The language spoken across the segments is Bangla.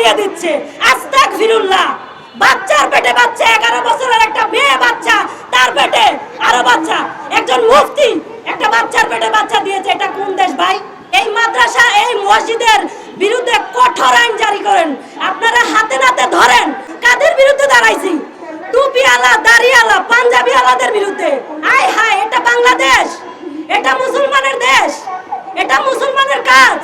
দিয়ে দিচ্ছে। আস্তাগফিরুল্লাহ। বাচ্চার পেটে বাচ্চা, 11 বছরের একটা মেয়ে বাচ্চা, তার পেটে আরো বাচ্চা। একজন মুফতি একটা বাচ্চার পেটে বাচ্চা দিয়েছে। এটা কোন দেশ ভাই? এই মাদ্রাসা, এই মসজিদের বিরুদ্ধে কঠোর আইন জারি করেন। আপনারা হাতে নাতে ধরেন। কাদের বিরুদ্ধে দাঁড়াইছি? টুপিওয়ালা, দাড়িওয়ালা, পাঞ্জাবিওয়ালাদের বিরুদ্ধে। আয় হায়, এটা বাংলাদেশ, এটা মুসলমানের দেশ, এটা মুসলমানের কাজ।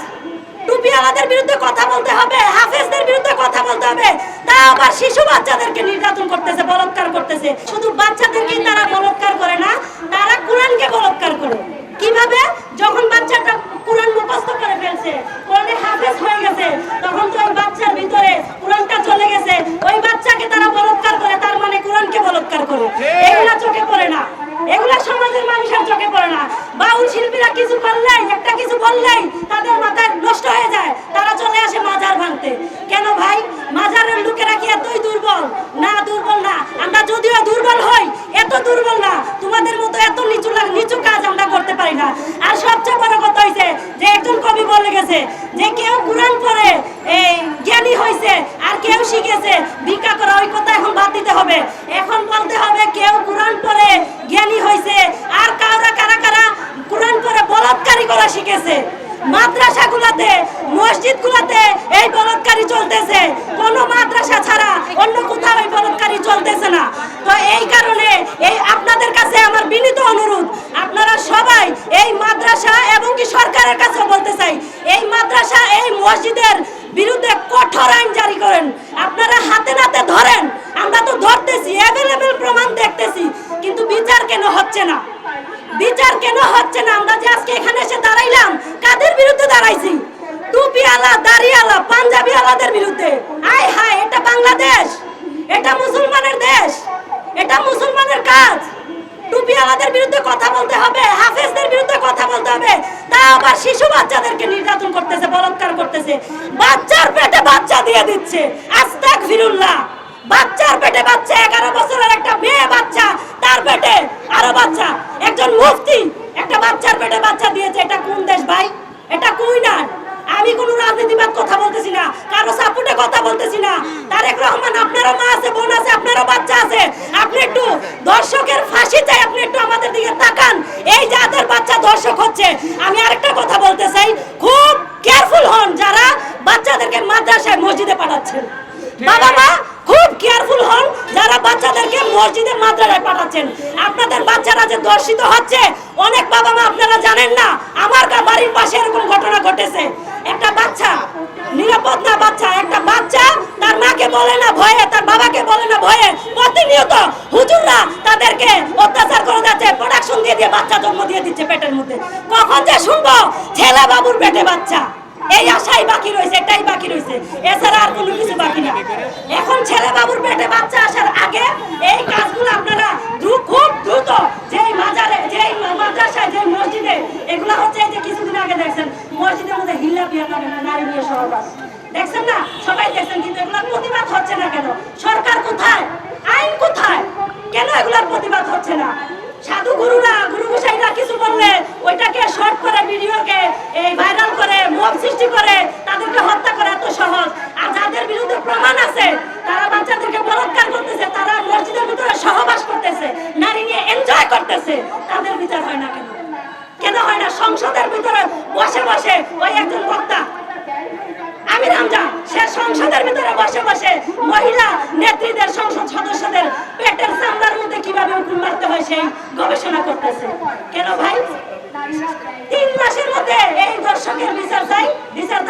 টুপিওয়ালাদের বিরুদ্ধে কথা বলতে হবে, হাফেজদের বিরুদ্ধে কথা বলতে হবে। তা আবার শিশু বাচ্চাদেরকে নির্যাতন করতেছে, বলাৎকার করতেছে। শুধু বাচ্চাদেরকেই তারা বলাৎকার করে না, তারা কোরআনকে বলাৎকার করে। কিভাবে? যখন বাচ্চাটা কোরআন মুখস্থ করে ফেলছে, কোরআনে হাফেজ হয়ে গেছে, তখন তো ওই বাচ্চার ভিতরে কোরআনটা চলে গেছে, ওই বাচ্চাকে তারা বলাৎকার করে। তার মানে কোরআনকে বলাৎকার করে। এগুলা চোখে পড়ে না, এগুলা সমাজের মানুষের চোখে পড়ে না। বাউল শিল্পীরা কিছু করলেই, একটা কিছু বললেই তাদের মাথায় নষ্ট হয়ে যায়, তারা চলে আসে মাজার ভাঙতে। কেন ভাই? মাজারের লোকেরা কি এতই দুর্বল? না, দুর্বল না। আমরা যদিও দুর্বল হই, এত দুর্বল না। তোমাদের মতো এত নিচু কাজ আমরা করতে পারি না। আর সবচেয়ে বড় কথা হইছে যে একজন কবি বলে গেছে যে কেউ কোরআন পড়ে জ্ঞানী হয়েছে, আর কেউ শিখেছে ভিক্ষা করা। ওই কথা এখন বাদ দিতে হবে। এখন বলতে হবে কেউ কোরআন পড়ে জ্ঞানী হয়েছে, আর কারা কারা কোরআন পড়ে বলাৎকারী করা শিখেছে। মাদ্রাসাগুলোতে, মসজিদগুলোতে এই বলাৎকারী চলতেছে। কোনো মাদ্রাসা ছাড়া অন্য কোথাও এই বলাৎকারী চলতেছে না। তো এই কারণে এই আপনাদের কাছে আমার বিনীত অনুরোধ, আপনারা সবাই এই মাদ্রাসা এবং কি সরকারের কাছে বলতে চাই, এই মাদ্রাসা, এই মসজিদের বিরুদ্ধে কঠোর আইন জারি করেন। আপনারা হাতে নাতে ধরেন। আমরা তো ধরতেছি, অ্যাভেলেবেল প্রমাণ দেখতেছি, কিন্তু বিচার কেন হচ্ছে না? বিচার কেন হচ্ছে না? আমরা যে আজকে এখানে এসে দাঁড়াইলাম, কাদের বিরুদ্ধে দাঁড়াইছি? টুপিওয়ালা, দাড়িওয়ালা, পাঞ্জাবিওয়ালাদের বিরুদ্ধে। আয় হায়, এটা বাংলাদেশ, এটা মুসলমানের দেশ, এটা মুসলমানের কাজ। টুপিওয়ালাদের বিরুদ্ধে কথা বলতে হবে, হাফেজদের বিরুদ্ধে কথা বলতে হবে। তা আবার শিশু বাচ্চাদেরকে নির্যাতন করতেছে, বলাৎকার করতেছে। বাচ্চার পেটে বাচ্চা দিয়ে দিচ্ছে। আস্তাগফিরুল্লাহ। বাচ্চার পেটে বাচ্চা, 11 বছরের একটা মেয়ে বাচ্চা, তার পেটে আরো বাচ্চা। একজন মুফতি একটা বাচ্চার পেটে বাচ্চা দিয়েছে। এটা কোন দেশ ভাই? এটা কই না। আমি কোন রাজনীতিবাদ কথা বলতেছি না, কারো সাপোর্টে কথা বলতেছি না। তারেক রহমান, আপনারও মা আছে, বোন আছে, আপনারও বাচ্চা আছে। আপনি একটু দর্শকের ফাঁসি চাই, আপনি একটু আমাদের দিকে তাকান। এই যাদের বাচ্চা দর্শক হচ্ছে, আমি আরেকটা কথা বলতে চাই, খুব কেয়ারফুল হন যারা বাচ্চাদেরকে মাদ্রাসায়, মসজিদে পাঠাচ্ছেন। বাবা মা খুব কেয়ারফুল হন যারা বাচ্চাদেরকে মসজিদে, মাদ্রাসায় পাঠাচ্ছেন। আপনাদের বাচ্চারা যে দর্শিত হচ্ছে, অনেক বাবা মা আপনারা জানেন না। আমার বাড়ির পাশে এরকম ঘটনা ঘটেছে। একটা বাচ্চা, নিরাপদ না বাচ্চা, একটা বাচ্চা তার মাকে বলে না ভয়ে, তার বাবাকে বলে না ভয়ে, প্রতিনিয়ত হুজুররা তাদেরকে অত্যাচার করে যাচ্ছে, প্রোডাকশন দিয়ে দিয়ে বাচ্চা জন্ম দিয়ে দিচ্ছে পেটের মধ্যে। কখন যে শুনবো ছেলে বাবুর পেটে বাচ্চা, এই আশাই বাকি রয়েছে, এটাই বাকি রয়েছে, এছাড়া আর কোনো কিছু বাকি না। এখন ছেলে বাবুর পেটে বাচ্চা আসার আগে এই কাজগুলো আপনারা খুব দ্রুত, যেই মাজারে, যেই মাদ্রাসায়, যেই মসজিদে, এগুলো হচ্ছে এই যে কিছুদিন আগে দেখছেন মসজিদের মধ্যে হিল্লা বিয়া করে না, নারী নিয়ে সহবাস দেখছেন না, সবাই দেখছেন, কিন্তু এগুলোর প্রতিবাদ হচ্ছে না কেন? সরকার কোথায়? আইন কোথায়? কেন এগুলোর প্রতিবাদ হচ্ছে না? সাধু গুরুরা, গুরু গোসাইরা কিছু বললে ওইটাকে শর্ট করে, ভিডিওকে ভাইরাল করে, মব সৃষ্টি করে, তাদেরকে হত্যা করা এত সহজ। আর যাদের বিরুদ্ধে প্রমাণ আছে, তারা বাচ্চাদেরকে বলাৎকার করতেছে, তারা মসজিদের ভিতরে সহবাস করতেছে, নারী নিয়ে এনজয় করতেছে, তাদের বিচার হয় না কেন? কেন হয় না? সংসদের ভিতরে বসে বসে ওই একজন বক্তা আমির হামজা, সে সংসদের ভিতরে বসে বসে মহিলা নেত্রীদের, সংসদ সদস্যদের পেটের চামড়ার মধ্যে কিভাবে হুকুম মারতে হয় সেই গবেষণা করতেছে। কেন ভাই? 3 মাসের মধ্যে এই দর্শকের বিচার চাই, বিচার